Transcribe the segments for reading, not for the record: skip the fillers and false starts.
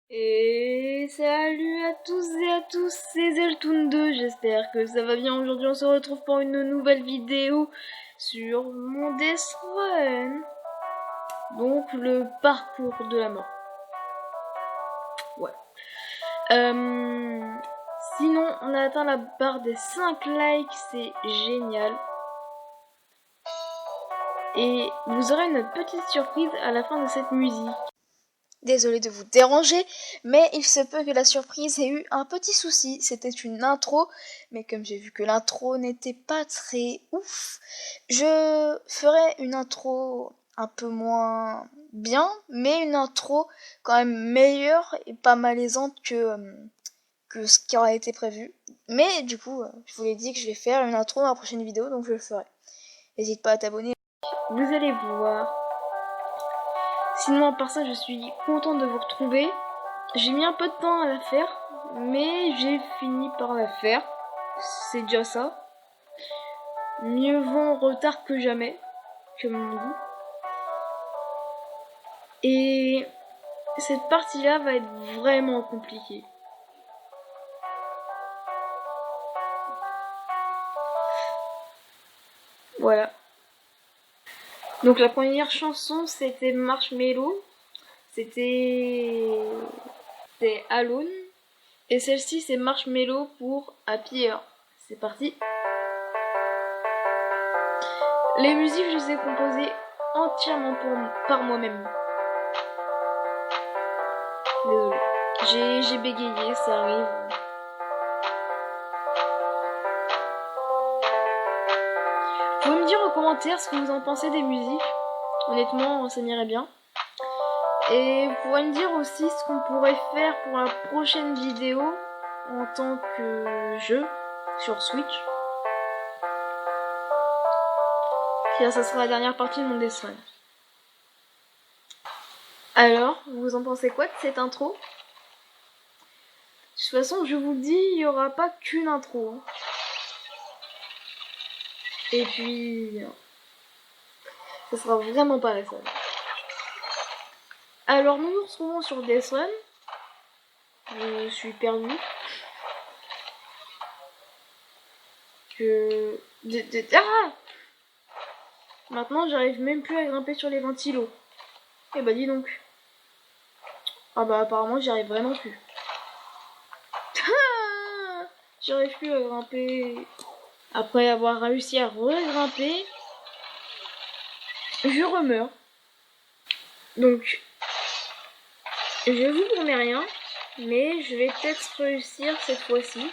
Et salut à tous et à tous, c'est Zeltoon2, j'espère que ça va bien. Aujourd'hui on se retrouve pour une nouvelle vidéo sur mon Death Run. Donc le parcours de la mort. Ouais. Sinon on a atteint la barre des 5 likes, c'est génial. Et vous aurez une petite surprise à la fin de cette musique. Désolée de vous déranger, mais il se peut que la surprise ait eu un petit souci. C'était une intro, mais comme j'ai vu que l'intro n'était pas très ouf, je ferai une intro un peu moins bien, mais une intro quand même meilleure et pas malaisante que ce qui aurait été prévu. Mais du coup, je vous l'ai dit que je vais faire une intro dans la prochaine vidéo, donc je le ferai. N'hésite pas à t'abonner. Vous allez voir. Sinon, à part ça, je suis contente de vous retrouver. J'ai mis un peu de temps à la faire, mais j'ai fini par la faire. C'est déjà ça. Mieux vaut en retard que jamais, comme on dit. Et cette partie-là va être vraiment compliquée. Voilà. Donc la première chanson, c'était Marshmello. C'était Alone. Et celle-ci, c'est Marshmello pour Happy Hour. C'est parti. Les musiques, je les ai composées entièrement par moi-même. Désolée. J'ai bégayé, ça arrive. Vous pouvez me dire en commentaire ce que vous en pensez des musiques. Honnêtement, ça m'irait bien. Et vous pourrez me dire aussi ce qu'on pourrait faire pour la prochaine vidéo en tant que jeu sur Switch. Car ça sera la dernière partie de mon dessin. Alors, vous en pensez quoi de cette intro? De toute façon, je vous le dis, il n'y aura pas qu'une intro. Et puis, ça sera vraiment pas la seule. Alors, nous nous retrouvons sur Death Run. Je suis perdue. Ah! Maintenant, j'arrive même plus à grimper sur les ventilos. Eh bah, dis donc. Ah bah, apparemment, j'y arrive vraiment plus. J'arrive plus à grimper. Après avoir réussi à regrimper, je remeurs. Donc, je vous promets rien, mais je vais peut-être réussir cette fois-ci.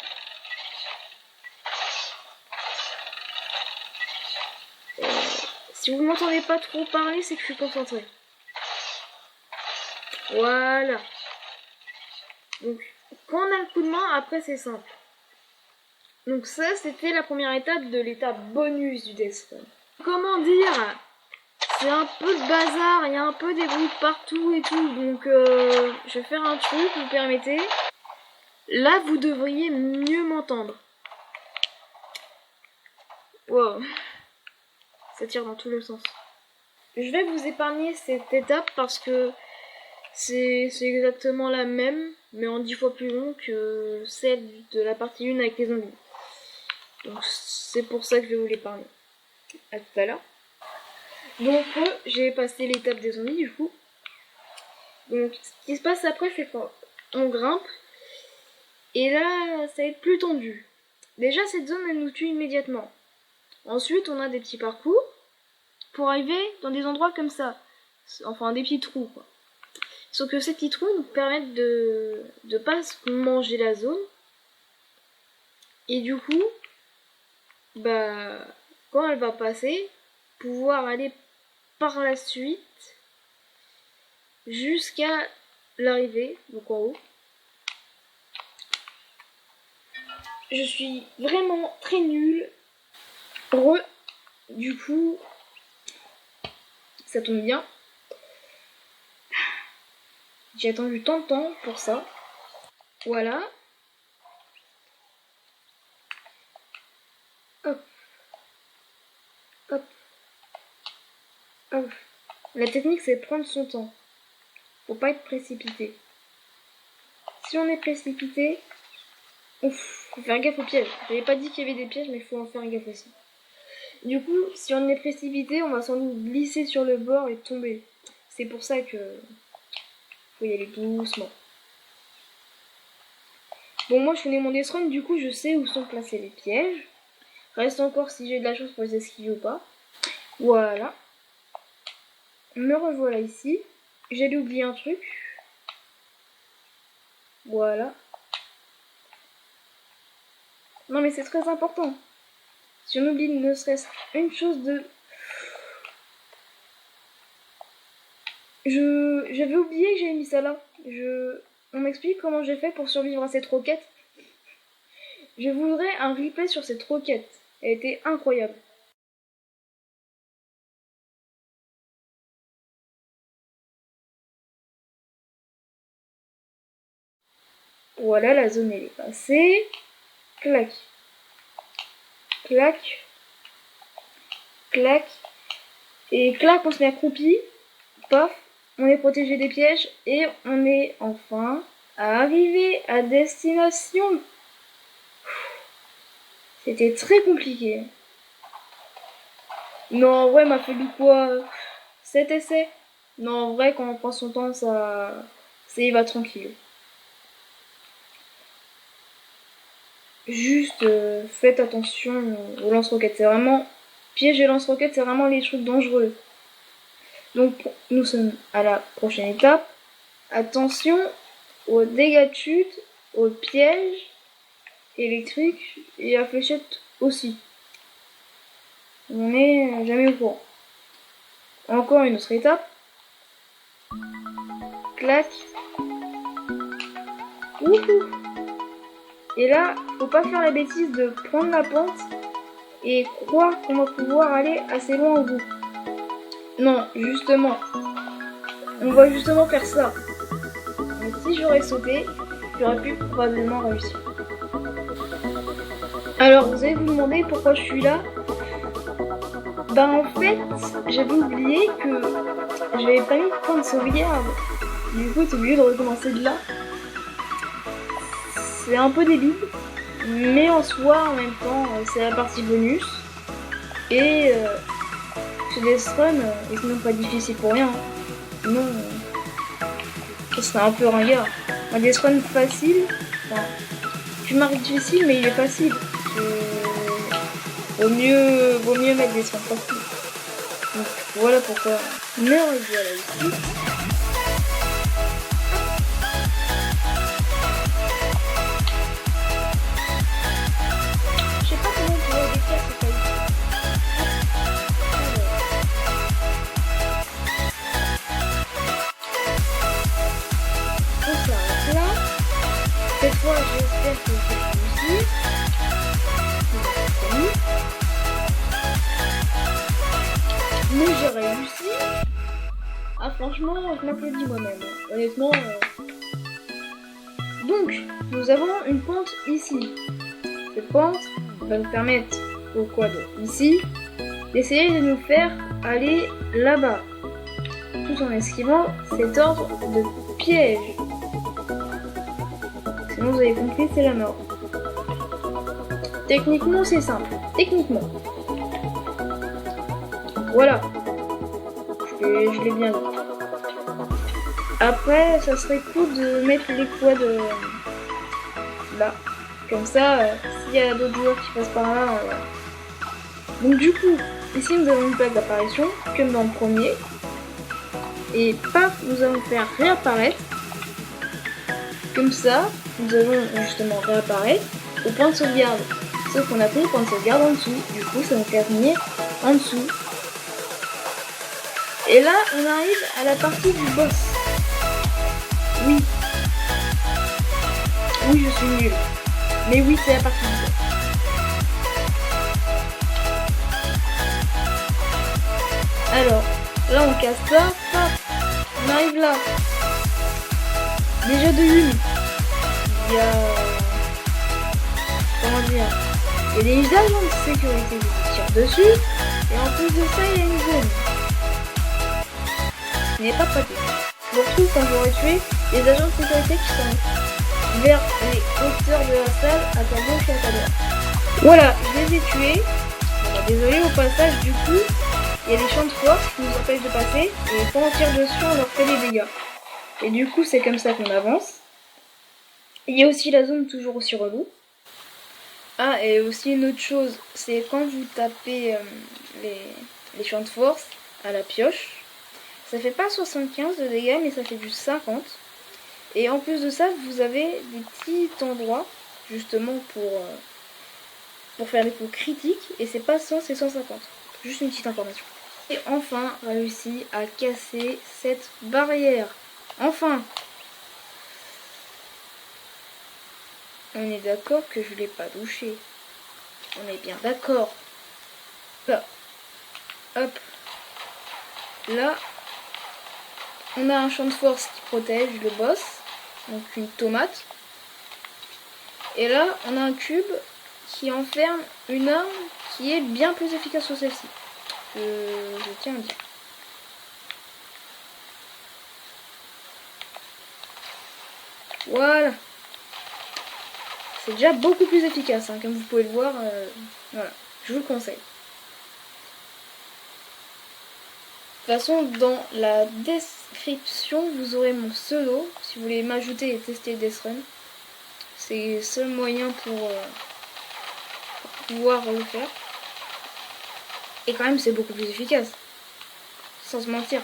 Si vous m'entendez pas trop parler, c'est que je suis concentrée. Voilà. Donc, quand on a le coup de main, après c'est simple. Donc ça, c'était la première étape de l'étape bonus du Death Run. Comment dire? C'est un peu de bazar, il y a un peu des bruits partout et tout, donc je vais faire un truc, vous permettez. Là, vous devriez mieux m'entendre. Wow. Ça tire dans tous les sens. Je vais vous épargner cette étape parce que c'est exactement la même, mais en 10 fois plus long que celle de la partie 1 avec les zombies. Donc c'est pour ça que je vais vous l'épargner. A tout à l'heure. Donc j'ai passé l'étape des zombies du coup. Donc ce qui se passe après, c'est qu'on grimpe. Et là, ça va être plus tendu. Déjà, cette zone, elle nous tue immédiatement. Ensuite, on a des petits parcours pour arriver dans des endroits comme ça. Enfin, des petits trous, quoi. Sauf que ces petits trous nous permettent de pas manger la zone. Et du coup, bah, quand elle va passer, pouvoir aller par la suite jusqu'à l'arrivée, donc en haut. Je suis vraiment très nulle. Du coup, ça tombe bien. J'ai attendu tant de temps pour ça. Voilà. Hop. Hop. Hop. La technique, c'est prendre son temps. Faut pas être précipité. si on est précipité, faut faire gaffe aux pièges. J'avais pas dit qu'il y avait des pièges, mais il faut en faire gaffe aussi. Du coup, si on est précipité, on va sans doute glisser sur le bord et tomber. C'est pour ça que faut y aller doucement. Bon, moi je connais mon Death Run, du coup je sais où sont placés les pièges. Reste encore si j'ai de la chance pour les esquiver ou pas. Voilà. Me revoilà ici. J'allais oublier un truc. Voilà. Non mais c'est très important. Si on oublie ne serait-ce une chose de... J'avais oublié que j'avais mis ça là. On m'explique comment j'ai fait pour survivre à cette roquette. Je voudrais un replay sur cette roquette. Elle était incroyable. Voilà, la zone elle est passée. Clac. Clac. Clac. Et clac, on se met accroupi. Paf. On est protégé des pièges. Et on est enfin arrivé à destination. C'était très compliqué. Non, en vrai, m'a fallu quoi 7 essais. Non, en vrai, quand on prend son temps, ça y va tranquille. Juste, faites attention aux lance-roquettes. C'est vraiment... Piège et lance-roquettes, c'est vraiment les trucs dangereux. Donc, nous sommes à la prochaine étape. Attention aux dégâts de chute, aux pièges électriques et à fléchette aussi. On n'est jamais au courant. Encore une autre étape. Clac. Wouhou. Et là, faut pas faire la bêtise de prendre la pente et croire qu'on va pouvoir aller assez loin au bout. Non, justement. On va justement faire ça. Mais si j'aurais sauté, j'aurais pu probablement réussir. Alors, vous allez vous demander pourquoi je suis là. Bah en fait, j'avais oublié que j'avais pas mis de point de sauvegarde. Du coup, t'es obligé de recommencer de là. C'est un peu débile, mais en soi, en même temps, c'est la partie bonus. Et ce Death Run, il n'est même pas difficile pour rien. Non, ça serait un peu ringard. Un Death Run facile, enfin, tu marques difficile, mais il est facile. Vaut mieux mettre des Death Run facile. Donc voilà pourquoi. Me revoilà ici. Je sais pas comment on pourrait décrire cette taille. On s'arrête là. Cette fois, j'espère que je vais réussir. Mais j'ai réussi. Ah franchement, je m'applaudis moi-même. Honnêtement. Donc, nous avons une pente ici. Cette pente va nous permettre au quad ici d'essayer de nous faire aller là-bas, tout en esquivant cet ordre de piège. Sinon, vous avez compris, c'est la mort. Techniquement, c'est simple. Techniquement. Voilà. Je l'ai bien dit. Après, ça serait cool de mettre les quads là. Comme ça, s'il y a d'autres joueurs qui passent par là... Donc du coup, ici nous avons une plaque d'apparition, comme dans le premier. Et paf, nous allons faire réapparaître. Comme ça, nous allons justement réapparaître au point de sauvegarde. Sauf qu'on a pris le point de sauvegarde en dessous. Du coup, ça nous fait venir en dessous. Et là, on arrive à la partie du boss. Oui. Oui, je suis nulle. Mais oui, c'est la partie du boss. Alors, là, on casse ça. Hop, on arrive là. Déjà de une. Il y a... Comment dire? Il y a des agents de sécurité qui tirent dessus. Et en plus de ça, il y a une zone. Ce n'est pas pratique. Je me retrouve quand j'aurais tué les agents de sécurité qui sont vers les hauteurs de la salle. Attendons, je suis à l'heure. Voilà, je les ai tués. Alors, désolé au passage, du coup, il y a des champs de force qui nous empêchent de passer. Et quand on tire dessus, on leur fait des dégâts. Et du coup, c'est comme ça qu'on avance. Il y a aussi la zone toujours aussi relou. Ah, et aussi une autre chose, c'est quand vous tapez les champs de force à la pioche, ça fait pas 75 de dégâts, mais ça fait du 50. Et en plus de ça, vous avez des petits endroits, justement pour faire des coups critiques, et c'est pas 100, c'est 150. Juste une petite information. Et enfin, réussi à casser cette barrière. Enfin! On est d'accord que je l'ai pas touché. On est bien d'accord. Là. Hop. Là. On a un champ de force qui protège le boss. Donc une tomate. Et là, on a un cube qui enferme une arme qui est bien plus efficace que celle-ci. Je tiens à dire. Voilà. C'est déjà beaucoup plus efficace, hein, comme vous pouvez le voir. Voilà, je vous le conseille. De toute façon, dans la description, vous aurez mon pseudo, si vous voulez m'ajouter et tester Death Run. C'est le seul moyen pour pouvoir le faire. Et quand même, c'est beaucoup plus efficace. Sans se mentir.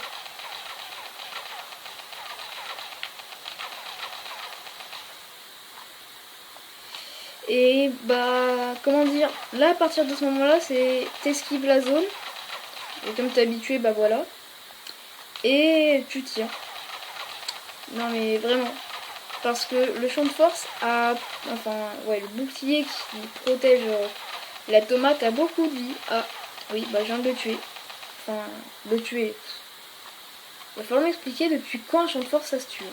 Et bah, comment dire, là à partir de ce moment-là, c'est t'esquives la zone. Et comme t'es habitué, bah voilà. Et tu tires. Non mais vraiment. Parce que le champ de force a, enfin, ouais, le bouclier qui protège la tomate a beaucoup de vie. Ah, oui, bah je viens de le tuer. Enfin, le tuer. Il va falloir m'expliquer depuis quand un champ de force ça se tue.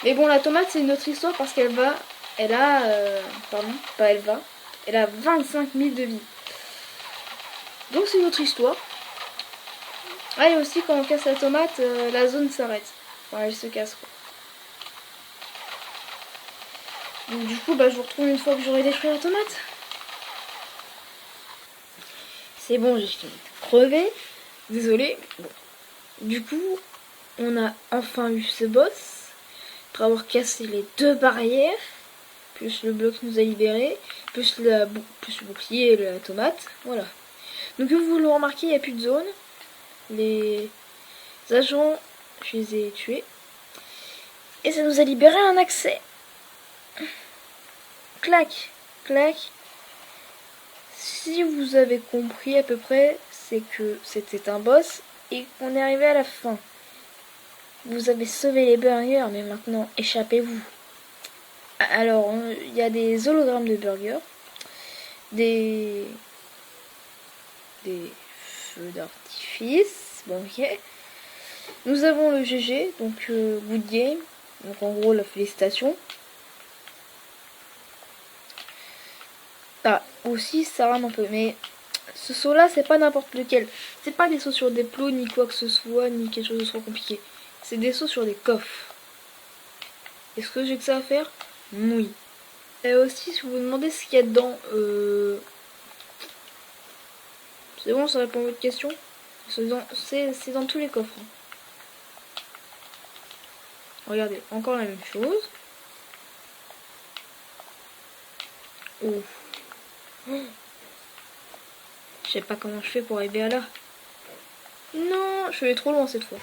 Mais bon, la tomate c'est une autre histoire parce qu'elle va... Elle a... pardon, pas elle va. Elle a 25 000 de vie. Donc c'est une autre histoire. Ah, et aussi quand on casse la tomate, la zone s'arrête. Enfin, elle se casse quoi. Donc du coup, bah je vous retrouve une fois que j'aurai détruit la tomate. C'est bon, j'ai fini de crever. Désolé. Bon. Du coup, on a enfin eu ce boss. Après avoir cassé les deux barrières. Plus le bloc nous a libéré, plus le bouclier et la tomate, voilà. Donc comme vous le remarquez, il n'y a plus de zone. Les agents, je les ai tués. Et ça nous a libéré un accès. Clac, clac. Si vous avez compris à peu près, c'est que c'était un boss et qu'on est arrivé à la fin. Vous avez sauvé les burgers, mais maintenant échappez-vous. Alors, il y a des hologrammes de burgers, des feux d'artifice, bon ok. Nous avons le GG, donc good game, donc en gros la félicitation. Ah, aussi ça rame un peu, mais ce saut là c'est pas n'importe lequel. C'est pas des sauts sur des plots, ni quoi que ce soit, ni quelque chose de trop compliqué. C'est des sauts sur des coffres. Est-ce que j'ai que ça à faire? Oui. Et aussi, si vous vous demandez ce qu'il y a dedans, c'est bon, ça répond à votre question. C'est dans tous les coffres. Regardez, encore la même chose. Oh. Je sais pas comment je fais pour arriver à là. Non, je suis allée trop loin cette fois.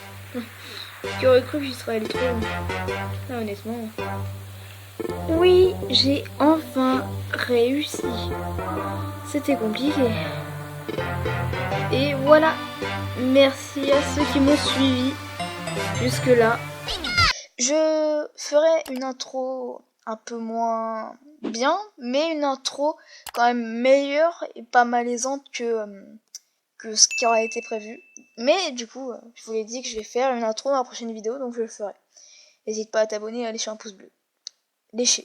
Qui aurait cru que j'y serais allée trop loin? Ah, honnêtement. Oui, j'ai enfin réussi. C'était compliqué. Et voilà. Merci à ceux qui m'ont suivi jusque-là. Je ferai une intro un peu moins bien, mais une intro quand même meilleure et pas malaisante que ce qui aurait été prévu. Mais du coup, je vous l'ai dit que je vais faire une intro dans la prochaine vidéo, donc je le ferai. N'hésite pas à t'abonner et à lécher un pouce bleu. Lécher.